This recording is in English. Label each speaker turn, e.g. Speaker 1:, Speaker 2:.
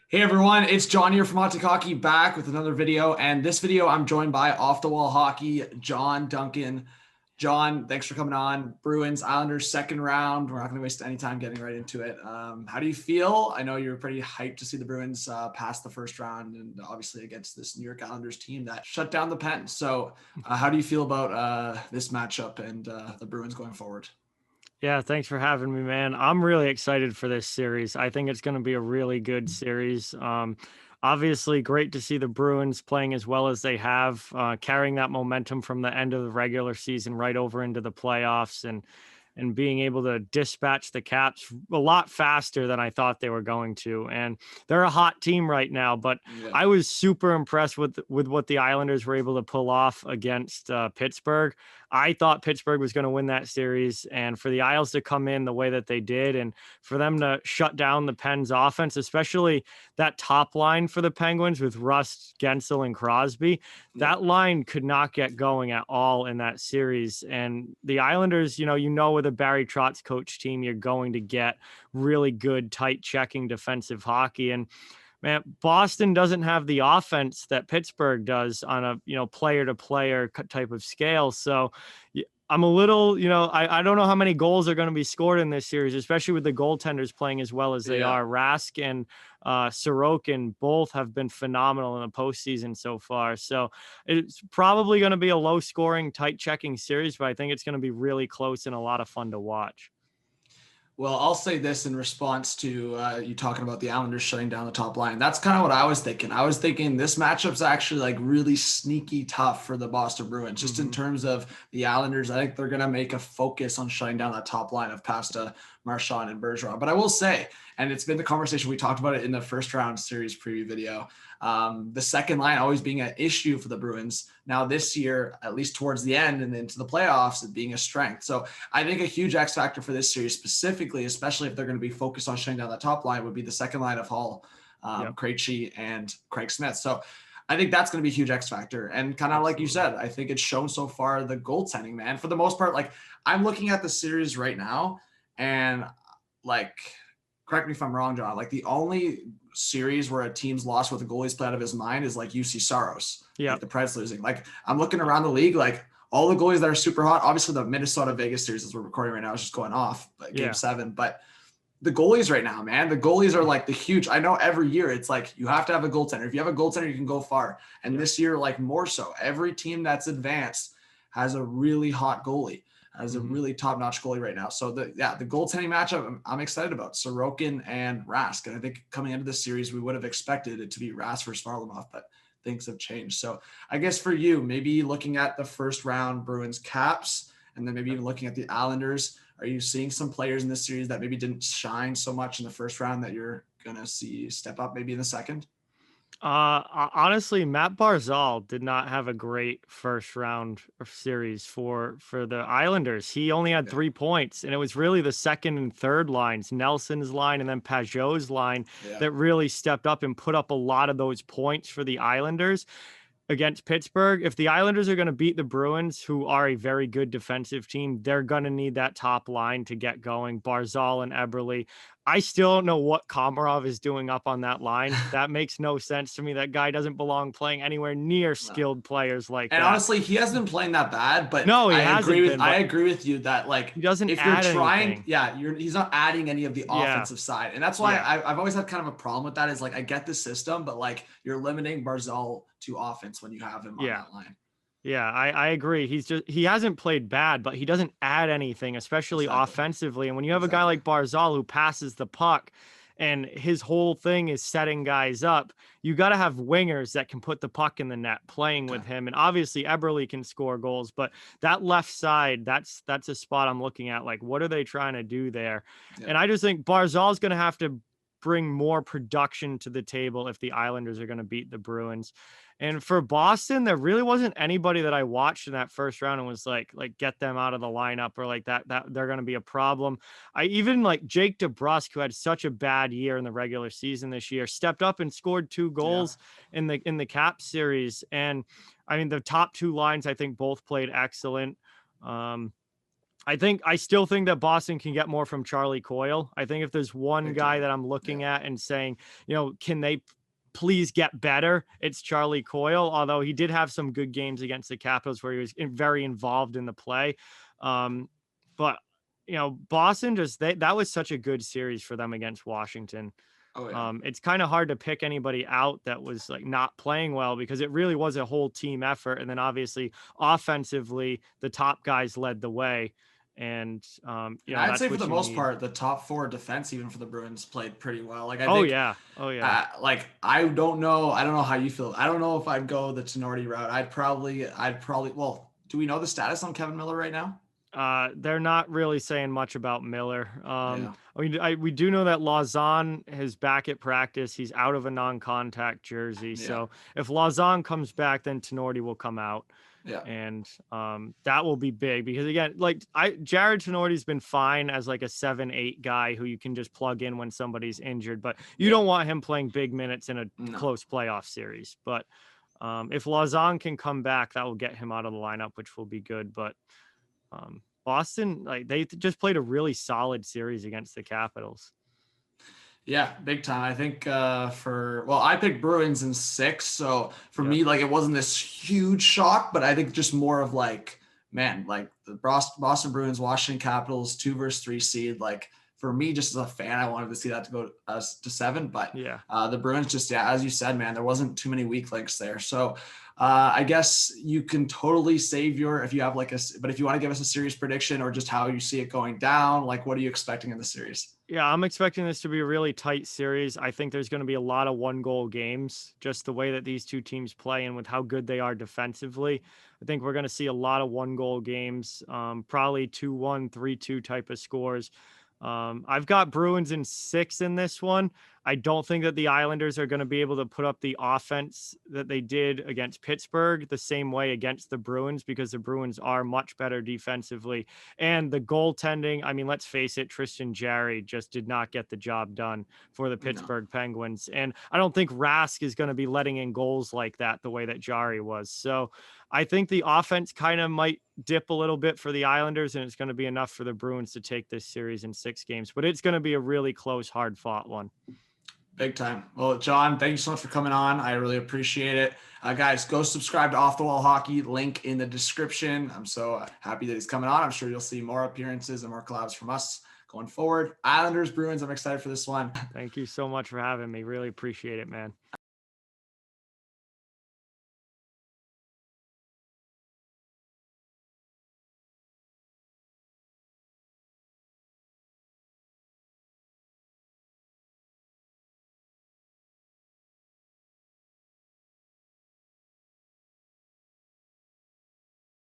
Speaker 1: Hey everyone, it's John here from Monty Hockey back with another video. And this video, I'm joined by Off the Wall Hockey, John Duncan. John, thanks for coming on. Bruins, Islanders, second round. We're not going to waste any time getting right into it. How do you feel? I know you're pretty hyped to see the Bruins pass the first round and obviously against this New York Islanders team that shut down the pen. So how do you feel about this matchup and the Bruins going forward?
Speaker 2: Yeah, thanks for having me, man. I'm really excited for this series. I think it's going to be a really good series. Obviously, great to see the Bruins playing as well as they have, carrying that momentum from the end of the regular season right over into the playoffs, and being able to dispatch the Caps a lot faster than I thought they were going to. And they're a hot team right now, but
Speaker 1: Yeah.
Speaker 2: I was super impressed with what the Islanders were able to pull off against Pittsburgh. I thought Pittsburgh was going to win that series, and for the Isles to come in the way that they did, and for them to shut down the Pens offense, especially that top line for the Penguins with Rust, Gensel, and Crosby,
Speaker 1: Yeah.
Speaker 2: that line could not get going at all in that series. And the Islanders, with a Barry Trotz coach team, you're going to get really good, tight checking defensive hockey. And man, Boston doesn't have the offense that Pittsburgh does on a, player to player type of scale. So I'm a little, I don't know how many goals are going to be scored in this series, especially with the goaltenders playing as well as they
Speaker 1: Yeah.
Speaker 2: are. Rask and Sorokin both have been phenomenal in the postseason so far. So it's probably going to be a low scoring, tight checking series, but I think it's going to be really close and a lot of fun to watch.
Speaker 1: Well, I'll say this in response to you talking about the Islanders shutting down the top line. That's kind of what I was thinking. I was thinking this matchup's actually like really sneaky tough for the Boston Bruins, just in terms of the Islanders. I think they're going to make a focus on shutting down that top line of Pasta, Marchand, and Bergeron. But I will say, and it's been the conversation, we talked about it in the first round series preview video, the second line always being an issue for the Bruins. Now this year, at least towards the end and into the playoffs, it being a strength. So I think a huge X factor for this series specifically, especially if they're going to be focused on shutting down that top line, would be the second line of Hall, Krejci, and Craig Smith. So I think that's going to be a huge X factor. And kind of like you said, I think it's shown so far the goaltending, man. For the most part, like I'm looking at the series right now and like, correct me if I'm wrong, John, like the only series where a team's lost with a goalie's play out of his mind is like UC Saros, like the Preds losing. Like I'm looking around the league, like all the goalies that are super hot, obviously the Minnesota Vegas series as we're recording right now is just going off, but game 7, but the goalies right now, man, the goalies are like the huge, I know every year it's like, you have to have a goaltender. If you have a goaltender, you can go far. And this year, like more so, every team that's advanced has a really hot goalie, has a really top-notch goalie right now. So the goaltending matchup I'm excited about, Sorokin and Rask. And I think coming into this series, we would have expected it to be Rask versus Varlamov, but things have changed. So I guess for you, maybe looking at the first round Bruins Caps, and then maybe even looking at the Islanders, are you seeing some players in this series that maybe didn't shine so much in the first round that you're going to see step up maybe in the second?
Speaker 2: Honestly, Matt Barzal did not have a great first round series for the Islanders. He only had 3 points, and it was really the second and third lines, Nelson's line and then Pajot's line, that really stepped up and put up a lot of those points for the Islanders against Pittsburgh. If the Islanders are going to beat the Bruins, who are a very good defensive team, they're going to need that top line to get going. Barzal and Eberle. I still don't know what Komarov is doing up on that line. That makes no sense to me. That guy doesn't belong playing anywhere near skilled players like
Speaker 1: and
Speaker 2: that.
Speaker 1: honestly, he hasn't been playing that bad, but
Speaker 2: no, he
Speaker 1: I agree with you that like
Speaker 2: he doesn't
Speaker 1: if you're trying,
Speaker 2: anything.
Speaker 1: he's not adding any of the offensive side. And that's why I've always had kind of a problem with that is like I get the system, but like you're limiting Barzal to offense when you have him on that line.
Speaker 2: Yeah, I agree. He hasn't played bad, but he doesn't add anything, especially offensively. And when you have a guy like Barzal who passes the puck and his whole thing is setting guys up, you got to have wingers that can put the puck in the net playing with him. And obviously Eberle can score goals, but that left side, that's a spot I'm looking at. Like, what are they trying to do there? And I just think Barzal's going to have to bring more production to the table if the Islanders are going to beat the Bruins. And for Boston, there really wasn't anybody that I watched in that first round and was like get them out of the lineup or like that they're going to be a problem. I even like Jake DeBrusk, who had such a bad year in the regular season this year, stepped up and scored 2 goals in the Cap series. And I mean, the top 2 lines, I think both played excellent. I still think that Boston can get more from Charlie Coyle. I think if there's one guy that I'm looking at and saying, can they please get better, it's Charlie Coyle, although he did have some good games against the Capitals where he was very involved in the play. But Boston that was such a good series for them against Washington.
Speaker 1: Oh, yeah.
Speaker 2: It's kind of hard to pick anybody out that was like not playing well, because it really was a whole team effort. And then obviously offensively, the top guys led the way. And
Speaker 1: I'd say for the most part, the top 4 defense, even for the Bruins, played pretty well. Like, I think,
Speaker 2: oh yeah.
Speaker 1: Like, I don't know how you feel. I don't know if I'd go the Tinordi route. I'd probably. Well, do we know the status on Kevin Miller right now?
Speaker 2: They're not really saying much about Miller. We do know that Lauzon is back at practice. He's out of a non-contact jersey. Yeah. So if Lauzon comes back, then Tinordi will come out.
Speaker 1: Yeah.
Speaker 2: And that will be big, because again, like Jarred Tinordi's been fine as like a 7-8 guy who you can just plug in when somebody's injured, but you don't want him playing big minutes in a close playoff series. But if Lauzon can come back, that will get him out of the lineup, which will be good. But Boston, like, they just played a really solid series against the Capitals.
Speaker 1: Yeah, big time. I think I picked Bruins in 6. So for me, like, it wasn't this huge shock, but I think just more of like, man, like the Boston Bruins, Washington Capitals, 2 versus 3 seed. Like, for me, just as a fan, I wanted to see that to go to 7. But the Bruins just, as you said, man, there wasn't too many weak links there. So I guess you can totally save if you have but if you want to give us a series prediction or just how you see it going down, like, what are you expecting in the series?
Speaker 2: Yeah, I'm expecting this to be a really tight series. I think there's going to be a lot of 1-goal games, just the way that these two teams play and with how good they are defensively. I think we're going to see a lot of 1-goal games, probably 2-1, 3-2 type of scores. I've got Bruins in 6 in this one. I don't think that the Islanders are going to be able to put up the offense that they did against Pittsburgh the same way against the Bruins, because the Bruins are much better defensively. And the goaltending, I mean, let's face it, Tristan Jarry just did not get the job done for the Pittsburgh Penguins. And I don't think Rask is going to be letting in goals like that the way that Jarry was. So I think the offense kind of might dip a little bit for the Islanders, and it's going to be enough for the Bruins to take this series in 6 games. But it's going to be a really close, hard-fought one.
Speaker 1: Big time. Well, John, thank you so much for coming on. I really appreciate it. Guys, go subscribe to Off the Wall Hockey. Link in the description. I'm so happy that he's coming on. I'm sure you'll see more appearances and more collabs from us going forward. Islanders, Bruins, I'm excited for this one.
Speaker 2: Thank you so much for having me. Really appreciate it, man.